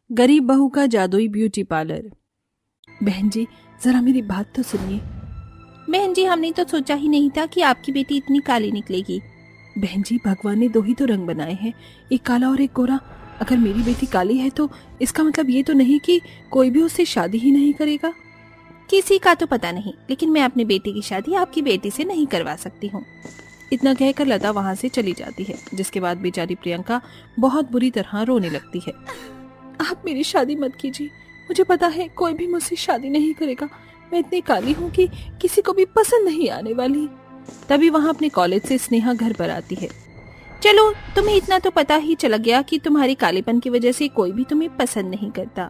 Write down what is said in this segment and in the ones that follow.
गरीब बहू का जादुई ब्यूटी पार्लर। बहन जी जरा मेरी बात तो सुनिए। बहन जी, हमने तो सोचा ही नहीं था कि आपकी बेटी इतनी काली निकलेगी। बहन जी भगवान ने दो ही तो रंग बनाए हैं, एक काला और एक गोरा। अगर मेरी बेटी काली है तो इसका मतलब ये तो नहीं कि कोई भी उससे शादी ही नहीं करेगा। किसी का तो पता नहीं, लेकिन मैं अपनी बेटी की शादी आपकी बेटी से नहीं करवा सकती हूँ। इतना कहकर लता वहां से चली जाती है, जिसके बाद बेचारी प्रियंका बहुत बुरी तरह रोने लगती है। आप मेरी शादी मत कीजिए, मुझे पता है कोई भी मुझसे शादी नहीं करेगा। मैं इतनी काली हूँ कि किसी को भी पसंद नहीं आने वाली। तभी वहाँ अपने कॉलेज से स्नेहा घर पर आती है। चलो, तुम्हें इतना तो पता ही चला गया कि तुम्हारी कालेपन की वजह से कोई भी तुम्हें पसंद नहीं करता।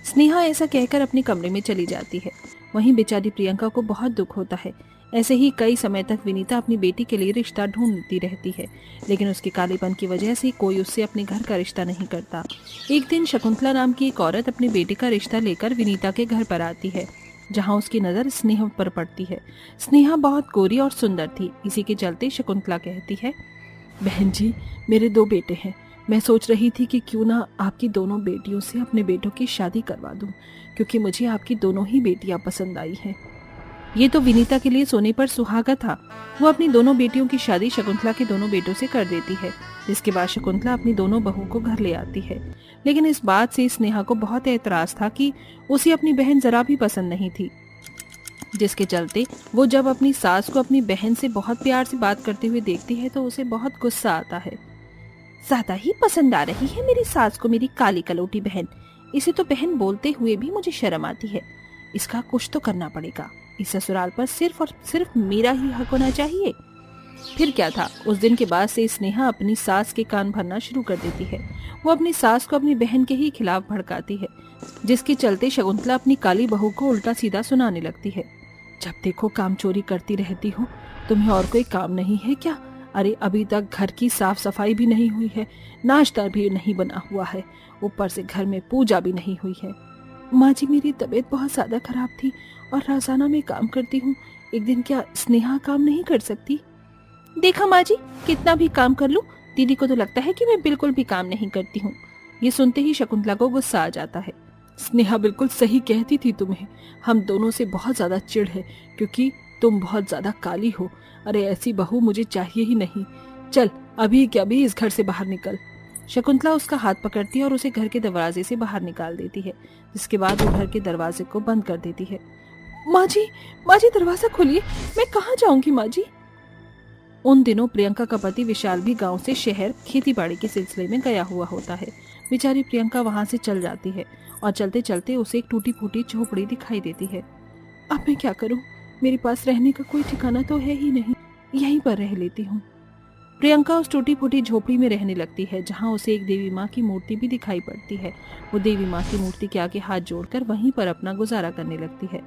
स्नेहा ऐसा कहकर अपने कमरे में चली जाती है। वहीं बेचारी प्रियंका को बहुत दुख होता है। ऐसे ही कई समय तक विनीता अपनी बेटी के लिए रिश्ता ढूंढती रहती है, लेकिन उसके कालेपन की वजह से कोई उससे अपने घर का रिश्ता नहीं करता। एक दिन शकुंतला नाम की एक औरत अपनी बेटी का रिश्ता लेकर विनीता के घर पर आती है, जहाँ उसकी नजर स्नेहा पर पड़ती है। स्नेहा बहुत गोरी और सुंदर थी, इसी के चलते शकुंतला कहती है, बहन जी मेरे दो बेटे हैं, मैं सोच रही थी कि क्यों ना आपकी दोनों बेटियों से अपने बेटों की शादी करवा दूं, क्योंकि मुझे आपकी दोनों ही बेटियां पसंद आई हैं। ये तो विनीता के लिए सोने पर सुहागा था। वो अपनी दोनों बेटियों की शादी शकुंतला के दोनों बेटों से कर देती है, जिसके बाद शकुंतला अपनी दोनों बहू को घर ले आती है। लेकिन इस बात से स्नेहा को बहुत एतराज था कि उसे अपनी बहन जरा भी पसंद नहीं थी, जिसके चलते वो जब अपनी सास को अपनी बहन से बहुत प्यार से बात करते हुए देखती है तो उसे बहुत गुस्सा आता है। ज्यादा ही पसंद आ रही है मेरी सास को मेरी काली कलोटी बहन। इसे तो बहन बोलते हुए भी मुझे शर्म आती है। इसका कुछ तो करना पड़ेगा। इस ससुराल पर सिर्फ और सिर्फ मेरा ही हक होना चाहिए। फिर क्या था, उस दिन के बाद से स्नेहा अपनी सास के कान भरना शुरू कर देती है। वो अपनी सास को अपनी बहन के ही खिलाफ भड़काती है, जिसके चलते शकुंतला अपनी काली बहू को उल्टा सीधा सुनाने लगती है। जब देखो काम चोरी करती रहती हो, तुम्हें और कोई काम नहीं है क्या? अरे अभी तक घर की साफ सफाई भी नहीं हुई है, नाश्ता भी नहीं बना हुआ है, ऊपर से घर में पूजा भी नहीं हुई है। माँ जी मेरी तबीयत बहुत ज्यादा खराब थी और रोजाना मैं काम करती हूँ, एक दिन क्या स्नेहा काम नहीं कर सकती? देखा माँ जी, कितना भी काम कर लूं, दीदी को तो लगता है कि मैं बिल्कुल भी काम नहीं करती हूँ। ये सुनते ही शकुंतला को गुस्सा आ जाता है। स्नेहा बिल्कुल सही कहती थी तुम्हें, हम दोनों से बहुत ज्यादा चिढ़ है क्योंकि तुम बहुत ज्यादा काली हो। अरे ऐसी बहू मुझे चाहिए ही नहीं। चल अभी क्या भी इस घर से बाहर निकल। शकुंतला उसका हाथ पकड़ती है और उसे घर के दरवाजे से बाहर निकाल देती है, जिसके बाद वो घर के दरवाजे को बंद कर देती है। माँ जी दरवाजा खोलिए, मैं कहाँ जाऊंगी माँ जी? उन दिनों प्रियंका का पति विशाल भी गांव से शहर खेतीबाड़ी के सिलसिले में गया हुआ होता है। बेचारी प्रियंका वहां से चल जाती है और चलते चलते उसे एक टूटी फूटी झोपड़ी दिखाई देती है। अब मैं क्या करूं? मेरे पास रहने का कोई ठिकाना तो है ही नहीं, यहीं पर रह लेती हूँ। प्रियंका उस टूटी फूटी झोपड़ी में रहने लगती है, जहाँ उसे एक देवी माँ की मूर्ति भी दिखाई पड़ती है। वो देवी माँ की मूर्ति के आगे हाथ जोड़कर वहीं पर अपना गुजारा करने लगती है।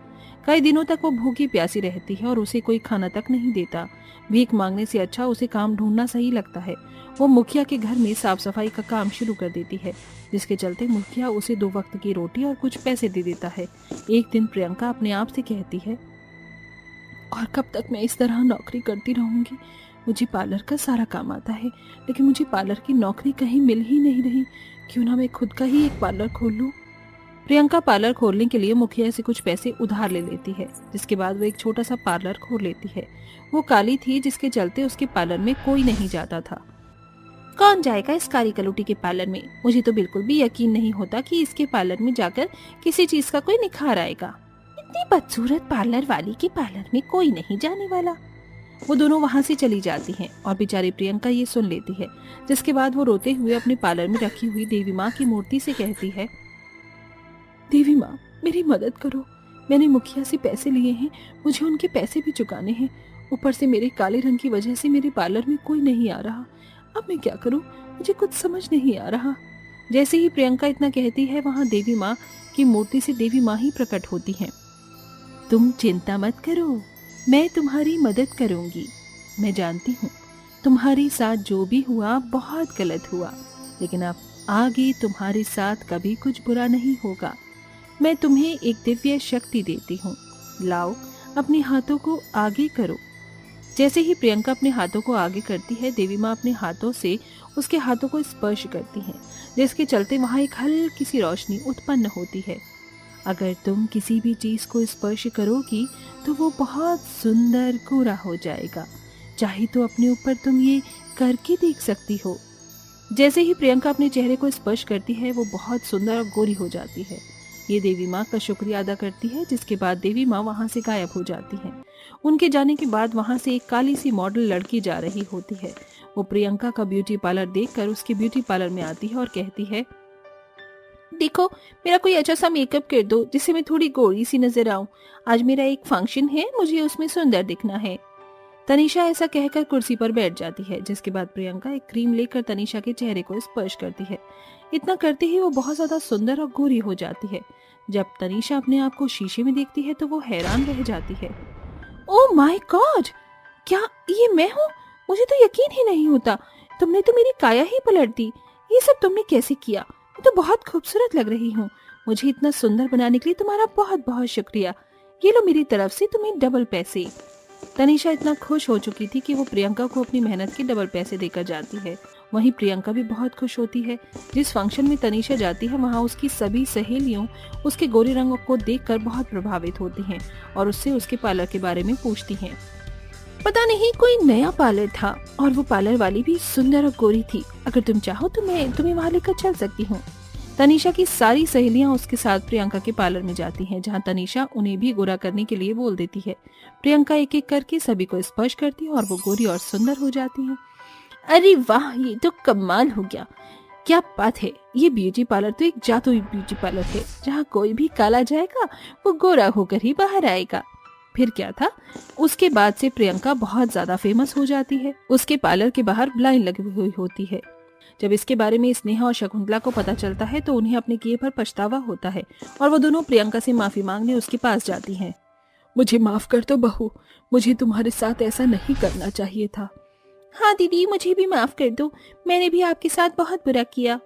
कई दिनों तक वो भूखी प्यासी रहती है और उसे कोई खाना तक नहीं देता। भीख मांगने से अच्छा उसे काम ढूंढना सही लगता है। वो मुखिया के घर में साफ सफाई का काम शुरू कर देती है, जिसके चलते मुखिया उसे 2 वक्त की रोटी और कुछ पैसे दे देता है। एक दिन प्रियंका अपने आप से कहती है, और कब तक मैं इस तरह नौकरी करती रहूंगी? मुझे पार्लर का सारा काम आता है, लेकिन मुझे पार्लर की नौकरी कहीं मिल ही नहीं रही। क्यों ना मैं खुद का ही एक पार्लर खोल लूं? प्रियंका पार्लर खोलने के लिए मुखिया से कुछ पैसे उधार ले लेती है, जिसके बाद वो एक छोटा सा पार्लर खोल लेती है। वो काली थी, जिसके चलते उसके पार्लर में कोई नहीं जाता था। कौन जाएगा इस काली कलोटी के पार्लर में? मुझे तो बिल्कुल भी यकीन नहीं होता कि इसके पार्लर में जाकर किसी चीज का कोई निखार आएगा। इतनी बदसूरत पार्लर वाली के पार्लर में कोई नहीं जाने वाला। वो दोनों वहां से चली जाती हैं और बेचारी प्रियंका ये सुन लेती है, जिसके बाद वो रोते हुए अपने पार्लर में रखी हुई देवी माँ की मूर्ति से कहती है, देवी माँ मेरी मदद करो। मैंने मुखिया से पैसे लिए हैं, मुझे उनके पैसे भी चुकाने हैं। ऊपर से मेरे काले रंग की वजह से मेरे पार्लर में कोई नहीं आ रहा। अब मैं क्या करूं? मुझे कुछ समझ नहीं आ रहा। जैसे ही प्रियंका इतना कहती है, वहां देवी माँ की मूर्ति से देवी माँ ही प्रकट होती हैं। तुम चिंता मत करो, मैं तुम्हारी मदद करूंगी। मैं जानती हूँ तुम्हारे साथ जो भी हुआ बहुत गलत हुआ, लेकिन अब आगे तुम्हारे साथ कभी कुछ बुरा नहीं होगा। मैं तुम्हें एक दिव्य शक्ति देती हूँ। लाओ अपने हाथों को आगे करो। जैसे ही प्रियंका अपने हाथों को आगे करती है, देवी माँ अपने हाथों से उसके हाथों को स्पर्श करती हैं, जिसके चलते वहां एक हल्की सी रोशनी उत्पन्न होती है। अगर तुम किसी भी चीज को स्पर्श करोगी तो वो बहुत सुंदर गोरा हो जाएगा। चाहे तो अपने ऊपर तुम ये करके देख सकती हो। जैसे ही प्रियंका अपने चेहरे को स्पर्श करती है, वो बहुत सुंदर और गोरी हो जाती है। ये देवी माँ का शुक्रिया अदा करती है, जिसके बाद देवी माँ वहां से गायब हो जाती हैं। उनके जाने के बाद वहां से एक काली सी मॉडल लड़की जा रही होती है। वो प्रियंका का ब्यूटी पार्लर देखकर उसके ब्यूटी पार्लर में आती है और कहती है, देखो मेरा कोई अच्छा सा मेकअप कर दो जिससे मैं थोड़ी गोरी सी नजर आऊं। आज मेरा एक फंक्शन है, मुझे उसमें सुंदर दिखना है। तनीषा ऐसा कहकर कुर्सी पर बैठ जाती है, जिसके बाद प्रियंका एक क्रीम लेकर तनीषा के चेहरे को स्पर्श करती है। इतना करते ही वो बहुत ज्यादा सुंदर और गोरी हो जाती है। जब तनीषा अपने आप को शीशे में देखती है तो वो हैरान रह जाती है। ओह माय गॉड, क्या ये मैं हूँ? मुझे तो यकीन ही नहीं होता। तुमने तो मेरी काया ही पलट दी। ये सब तुमने कैसे किया? मैं तो बहुत खूबसूरत लग रही हूँ। मुझे इतना सुंदर बनाने के लिए तुम्हारा बहुत बहुत शुक्रिया। ये लो मेरी तरफ से तुम्हें डबल पैसे। तनीषा इतना खुश हो चुकी थी कि वो प्रियंका को अपनी मेहनत के डबल पैसे देकर जाती है। वहीं प्रियंका भी बहुत खुश होती है। जिस फंक्शन में तनीषा जाती है वहां उसकी सभी सहेलियों उसके गोरे रंग को देखकर बहुत प्रभावित होती हैं और उससे उसके पार्लर के बारे में पूछती हैं। पता नहीं कोई नया पार्लर था और वो पार्लर वाली भी सुंदर और गोरी थी। अगर तुम चाहो तो मैं तुम्हें वहां लेकर चल सकती हूँ। तनीषा की सारी सहेलियां उसके साथ प्रियंका के पार्लर में जाती हैं, जहां तनीषा उन्हें भी गोरा करने के लिए बोल देती है। प्रियंका एक एक करके सभी को स्पर्श करती है और वो गोरी और सुंदर हो जाती है। अरे वाह, ये तो कमाल हो गया। क्या बात है, ये ब्यूटी पार्लर तो एक जादुई ब्यूटी पार्लर है, जहाँ कोई भी काला जाएगा वो गोरा होकर ही बाहर आएगा। फिर क्या था, उसके बाद से प्रियंका बहुत ज्यादा फेमस हो जाती है। उसके पार्लर के बाहर लाइन लगी हुई होती है। जब इसके बारे में स्नेहा और शकुंतला को पता चलता है तो उन्हें अपने किए पर पछतावा होता है और वो दोनों प्रियंका से माफी मांगने उसके पास जाती हैं। मुझे माफ कर दो बहू, मुझे तुम्हारे साथ ऐसा नहीं करना चाहिए था। हाँ दीदी, मुझे भी माफ कर दो, मैंने भी आपके साथ बहुत बुरा किया।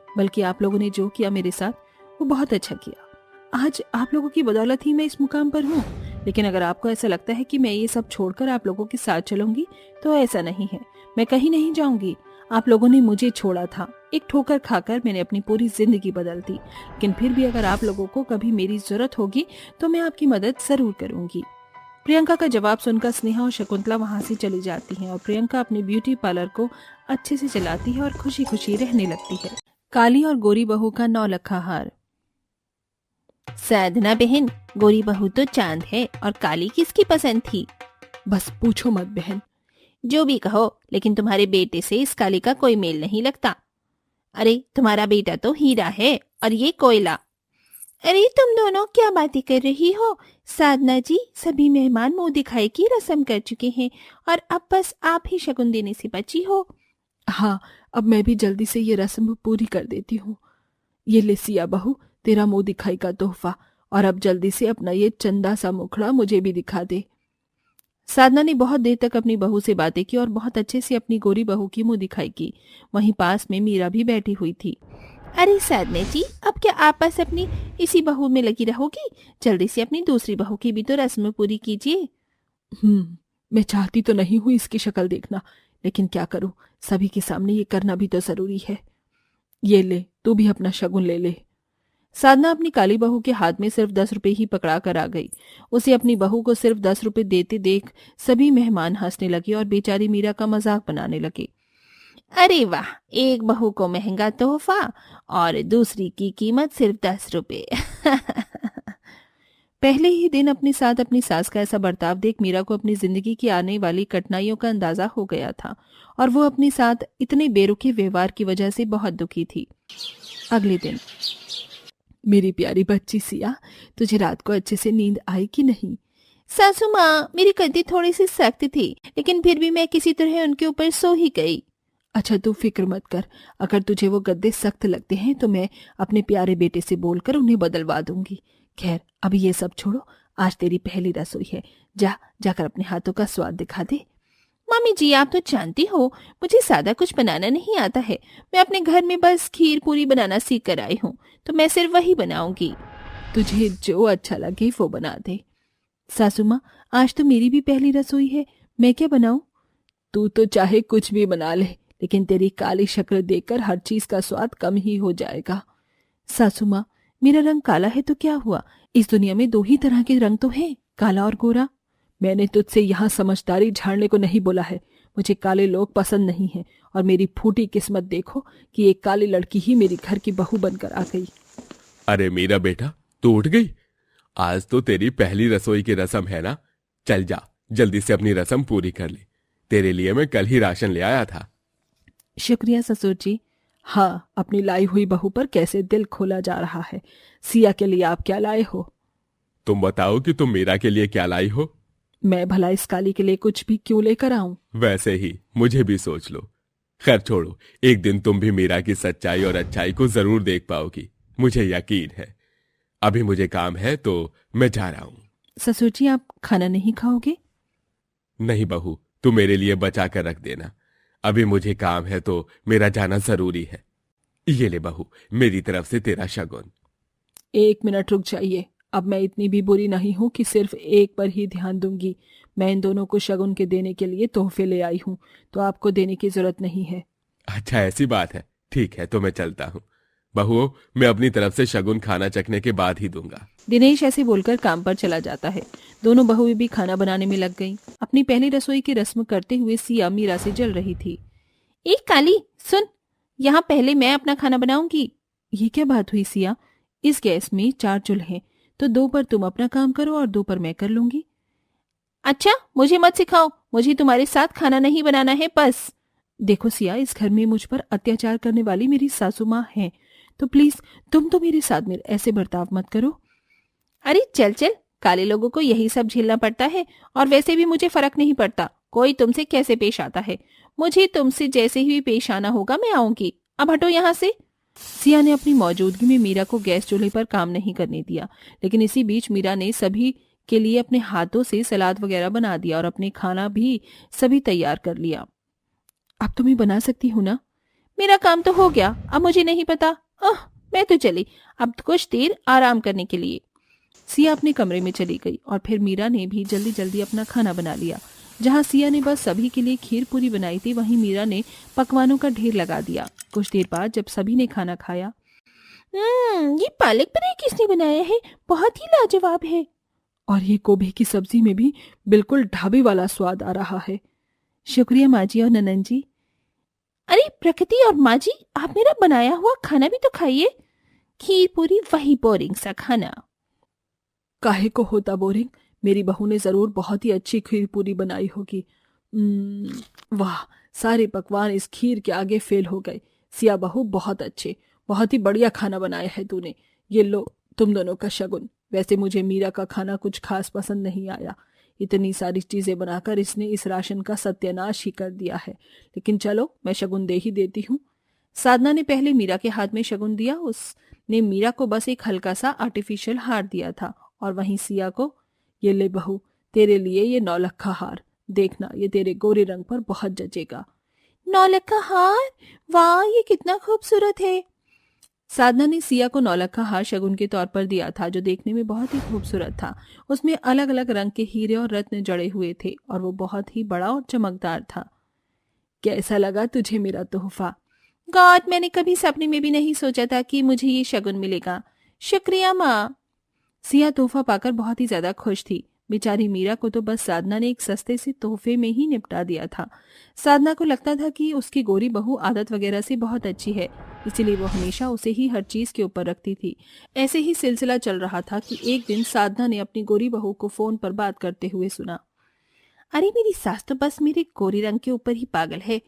बल्कि आप लोगों ने जो किया मेरे साथ वो बहुत अच्छा किया। आज आप लोगों की बदौलत ही मैं इस मुकाम पर हूँ। लेकिन अगर आपको ऐसा लगता है कि मैं ये सब छोड़कर आप लोगों के साथ चलूंगी तो ऐसा नहीं है। मैं कहीं नहीं जाऊंगी। आप लोगों ने मुझे छोड़ा था, एक ठोकर खाकर मैंने अपनी पूरी जिंदगी बदल दी। लेकिन फिर भी अगर आप लोगों को कभी मेरी जरूरत होगी तो मैं आपकी मदद जरूर करूंगी। प्रियंका का जवाब सुनकर स्नेहा और शकुंतला वहां से चली जाती हैं और प्रियंका अपने ब्यूटी पार्लर को अच्छे से चलाती है और खुशी खुशी रहने लगती है। काली और गोरी बहू का नौलखा हार। साधना बहन, गोरी बहू तो चांद है और काली किसकी पसंद थी? बस पूछो मत बहन। जो भी कहो, लेकिन तुम्हारे बेटे से इस काली का कोई मेल नहीं लगता। अरे तुम्हारा बेटा तो हीरा है और ये कोयला। अरे तुम दोनों क्या बातें कर रही हो? साधना जी, सभी मेहमान मुंह दिखाई की रस्म कर चुके हैं और अब बस आप ही शगुन देने से बची हो। हाँ, अब मैं भी जल्दी से ये रस्म पूरी कर देती हूँ। ये ले सिया बहू, तेरा मुंह दिखाई का तोहफा, और अब जल्दी से अपना ये चंदा सा मुखड़ा मुझे भी दिखा दे। साधना ने बहुत देर तक अपनी बहू से बातें की और बहुत अच्छे से अपनी गोरी बहू की मुंह दिखाई की। वहीं पास में मीरा भी बैठी हुई थी। अरे साधना जी, अब क्या आप बस अपनी इसी बहू में लगी रहोगी? जल्दी से अपनी दूसरी बहू की भी तो रस्म पूरी कीजिए। मैं चाहती तो नहीं हूँ इसकी शक्ल देखना, लेकिन क्या करूँ, सभी के सामने ये करना भी तो जरूरी है। ये ले, तू भी अपना शगुन ले ले। साधना अपनी काली बहू के हाथ में सिर्फ 10 रुपए ही पकड़ा कर आ गई। उसे अपनी बहू को सिर्फ 10 रुपए देते देख सभी मेहमान हंसने लगे और बेचारी मीरा का मजाक बनाने लगे। अरे वाह, एक बहू को महंगा तोहफा और दूसरी की कीमत सिर्फ 10 रुपए। पहले ही दिन अपने साथ अपनी सास का ऐसा बर्ताव देख मीरा को अपनी जिंदगी की आने वाली कठिनाइयों का अंदाजा हो गया था और वो अपने साथ इतने बेरुखे व्यवहार की वजह से बहुत दुखी थी। अगले दिन, मेरी प्यारी बच्ची सिया, तुझे रात को अच्छे से नींद आई कि नहीं? सासू माँ, मेरी गद्दी थोड़ी सी सख्त थी, लेकिन फिर भी मैं किसी तरह उनके ऊपर सो ही गई। अच्छा, तू फिक्र मत कर। अगर तुझे वो गद्दे सख्त लगते हैं तो मैं अपने प्यारे बेटे से बोलकर उन्हें बदलवा दूंगी। खैर, अभी ये सब छोड़ो, आज तेरी पहली रसोई है। जाकर अपने हाथों का स्वाद दिखा दे। मम्मी जी, आप तो जानती हो मुझे सादा कुछ बनाना नहीं आता है। मैं अपने घर में बस खीर पूरी बनाना सीख कर आई हूँ, तो मैं सिर्फ वही बनाऊंगी। तुझे जो अच्छा लगे वो बना दे। सासू माँ, आज तो मेरी भी पहली रसोई है, मैं क्या बनाऊं? तू तो चाहे कुछ भी बना ले, लेकिन तेरी काली शक्ल देखकर हर चीज का स्वाद कम ही हो जाएगा। सासू माँ, मेरा रंग काला है तो क्या हुआ? इस दुनिया में 2 ही तरह के रंग तो हैं, काला और गोरा। मैंने तुझसे यहाँ समझदारी झाड़ने को नहीं बोला है। मुझे काले लोग पसंद नहीं हैं, और मेरी फूटी किस्मत देखो कि एक काली लड़की ही मेरी घर की बहू बनकर आ गई। अरे मेरा बेटा, तू उठ गई? आज तो तेरी पहली रसोई की रस्म है ना। चल जा, जल्दी से अपनी रस्म पूरी कर ले। तेरे लिए मैं कल ही राशन ले आया था। शुक्रिया ससुर जी। हाँ, अपनी लाई हुई बहू पर कैसे दिल खोला जा रहा है। सिया के लिए आप क्या लाए हो? तुम बताओ कि तुम मीरा के लिए क्या लाई हो। मैं भला इस काली के लिए कुछ भी क्यों लेकर आऊं? वैसे ही मुझे भी सोच लो। खैर छोड़ो, एक दिन तुम भी मीरा की सच्चाई और अच्छाई को जरूर देख पाओगी, मुझे यकीन है। अभी मुझे काम है तो मैं जा रहा हूं। ससुर जी, आप खाना नहीं खाओगे? नहीं बहू, तू मेरे लिए बचा कर रख देना। अभी मुझे काम है तो मेरा जाना जरूरी है। ये ले बहू, मेरी तरफ से तेरा शगुन। 1 मिनट रुक जाइए। अब मैं इतनी भी बुरी नहीं हूं कि सिर्फ एक पर ही ध्यान दूंगी। मैं इन दोनों को शगुन के देने के लिए तोहफे ले आई हूं, तो आपको देने की जरूरत नहीं है। अच्छा, ऐसी बात है। ठीक है, तो मैं चलता हूँ। बहू, मैं अपनी तरफ से शगुन खाना चखने के बाद ही दूंगा। दिनेश ऐसे बोलकर काम पर चला जाता है। दोनों बहुएं भी खाना बनाने में लग गईं। अपनी पहली रसोई की रस्म करते हुए सिया मीरा से जल रही थी। एक काली, सुन, यहाँ पहले मैं अपना खाना बनाऊंगी। ये क्या बात हुई सिया? इस गैस में 4 चूल्हे, तो 2 पर तुम अपना काम करो और 2 पर मैं कर लूंगी। अच्छा, मुझे मत सिखाओ, मुझे तुम्हारे साथ खाना नहीं बनाना है बस। देखो सिया, इस घर में मुझ पर अत्याचार करने वाली मेरी सासू माँ है, तो प्लीज तुम तो मेरे साथ मेरे ऐसे बर्ताव मत करो। अरे चल चल, काले लोगों को यही सब झेलना पड़ता है, और वैसे भी मुझे फर्क नहीं पड़ता कोई तुमसे कैसे पेश आता है। मुझे तुमसे जैसे ही पेश आना होगा मैं आऊंगी। अब हटो यहाँ से। सिया ने अपनी मौजूदगी में मीरा को गैस चूल्हे पर काम नहीं करने दिया, लेकिन इसी बीच मीरा ने सभी के लिए अपने हाथों से सलाद वगैरह बना दिया और अपने खाना भी सभी तैयार कर लिया। अब तो मैं बना सकती हूँ ना? मेरा काम तो हो गया, अब मुझे नहीं पता। मैं तो चली, अब कुछ देर आराम करने के लिए। सिया अपने कमरे में चली गई और फिर मीरा ने भी जल्दी जल्दी अपना खाना बना लिया। जहाँ सिया ने बस सभी के लिए खीर पूरी बनाई थी, वहीं मीरा ने पकवानों का ढेर लगा दिया। कुछ देर बाद जब सभी ने खाना खाया, ये पालक पनीर किसने बनाया है? बहुत ही लाजवाब है। और ये गोभी की सब्जी में भी बिल्कुल ढाबे वाला स्वाद आ रहा है। शुक्रिया माँ जी और ननन जी। अरे प्रकृति और माँ जी, आप मेरा बनाया हुआ खाना भी तो खाइए। खीर पूरी वही बोरिंग सा खाना। काहे को होता बोरिंग? मेरी बहू ने जरूर बहुत ही अच्छी खीर पूरी बनाई होगी। वाह, सारे पकवान इस खीर के आगे फेल हो गए। सिया बहू, बहुत अच्छे, बहुत ही बढ़िया खाना बनाया है तूने। ये लो तुम दोनों का शगुन। वैसे मुझे मीरा का खाना कुछ खास पसंद नहीं आया। इतनी सारी चीजें बनाकर इसने इस राशन का सत्यानाश ही कर दिया है। लेकिन चलो, मैं शगुन दे ही देती हूँ। साधना ने पहले मीरा के हाथ में शगुन दिया। उसने मीरा को बस एक हल्का सा आर्टिफिशियल हार दिया था, और वहीं सिया को, ये ले बहू, तेरे लिए ये 9 लख का हार। देखना, ये तेरे गोरे रंग पर बहुत जचेगा। 9 लख का हार? वाह, ये कितना खूबसूरत है। साधना ने सिया को 9 लख का हार शगुन के तौर पर दिया था, जो देखने में बहुत ही खूबसूरत था। उसमें अलग अलग रंग के हीरे और रत्न जड़े हुए थे, और वो बहुत ही बड़ा और चमकदार था। कैसा लगा तुझे मेरा तोहफा? गॉड, मैंने कभी सपने में भी नहीं सोचा था कि मुझे ये शगुन मिलेगा। शुक्रिया माँ। सिया तोहफा पाकर बहुत ही ज्यादा खुश थी। बेचारी मीरा को तो बस साधना ने एक सस्ते से तोहफे में ही निपटा दिया था। साधना को लगता था कि उसकी गोरी बहू आदत वगैरह से बहुत अच्छी है, इसीलिए वो हमेशा उसे ही हर चीज के ऊपर रखती थी। ऐसे ही सिलसिला चल रहा था कि एक दिन साधना ने अपनी गोरी बहू को फोन पर बात करते हुए सुना। अरे मेरी सास तो बस मेरे गोरी रंग के ऊपर ही पागल है।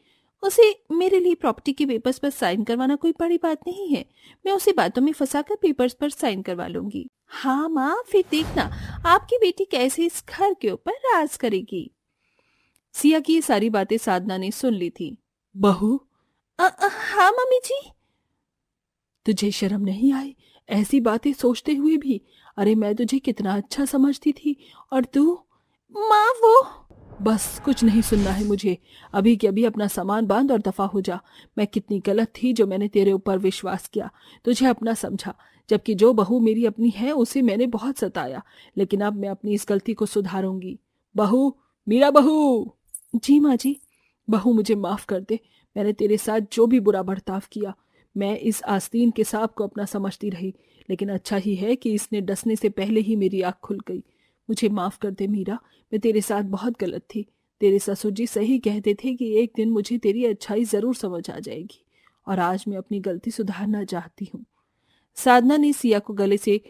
उसे मेरे लिए प्रॉपर्टी के पेपर्स पर साइन करवाना कोई बड़ी बात नहीं है। मैं उसे बातों में फंसाकर पेपर्स पर साइन करवा लूंगी। हाँ माँ, फिर देखना आपकी बेटी कैसे इस घर के ऊपर राज करेगी। सिया की ये सारी बातें साधना ने सुन ली थी। बहू? हाँ मम्मी जी। तुझे शर्म नहीं आई ऐसी बातें सोचते हुए भी? अरे मैं तुझे कितना अच्छा समझती थी, और तू? माँ वो। बस कुछ नहीं सुनना है मुझे। अभी के अभी अपना सामान बांध और दफा हो जा। मैं कितनी गलत थी जो मैंने तेरे ऊपर विश्वास किया, तुझे अपना समझा, जबकि जो बहू मेरी अपनी है उसे मैंने बहुत सताया। लेकिन अब मैं अपनी इस गलती को सुधारूंगी। बहू, मीरा बहू। जी माँ जी। बहू मुझे माफ कर दे, मैंने तेरे साथ जो भी बुरा बर्ताव किया, मैं इस आस्तीन के सांप को अपना समझती रही, लेकिन अच्छा ही है कि इसने डसने से पहले ही मेरी आँख खुल गई। मुझे माफ कर दे मीरा, मैं तेरे साथ बहुत गलत थी। तेरे ससुर जी सही कहते थे कि एक दिन मुझे तेरी अच्छाई जरूर समझ आ जाएगी, और आज मैं अपनी गलती सुधारना चाहती हूँ। साधना ने सिया को गले से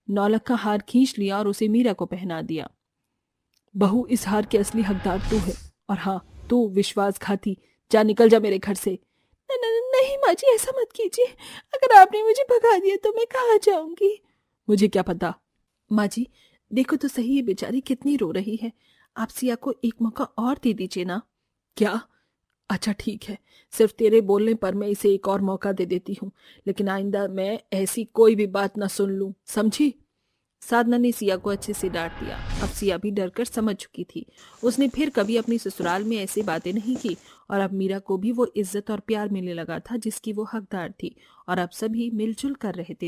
नौलख का हार खींच लिया और उसे मीरा को पहना दिया। बहू, इस हार के असली हकदार तू है, और हाँ, तू विश्वासघाती, जा निकल जा मेरे घर से। नहीं माँ जी, ऐसा मत कीजिए। अगर आपने मुझे भगा दिया तो मैं कहाँ जाऊंगी? मुझे क्या पता। माँ जी, देखो तो सही, ये बेचारी कितनी रो रही है। आप सिया को एक मौका और दे दीजिए ना। क्या? अच्छा ठीक है, सिर्फ तेरे बोलने पर मैं इसे एक और मौका दे देती हूँ, लेकिन आइंदा मैं ऐसी कोई भी बात ना सुन लूं, समझी? साधना ने सिया को अच्छे से डांट दिया। अब सिया भी डरकर समझ चुकी थी। उसने फिर कभी अपनी ससुराल में ऐसी बातें नहीं की, और अब मीरा को भी वो इज्जत और प्यार मिलने लगा था जिसकी वो हकदार थी, और अब सभी मिलजुल कर रहते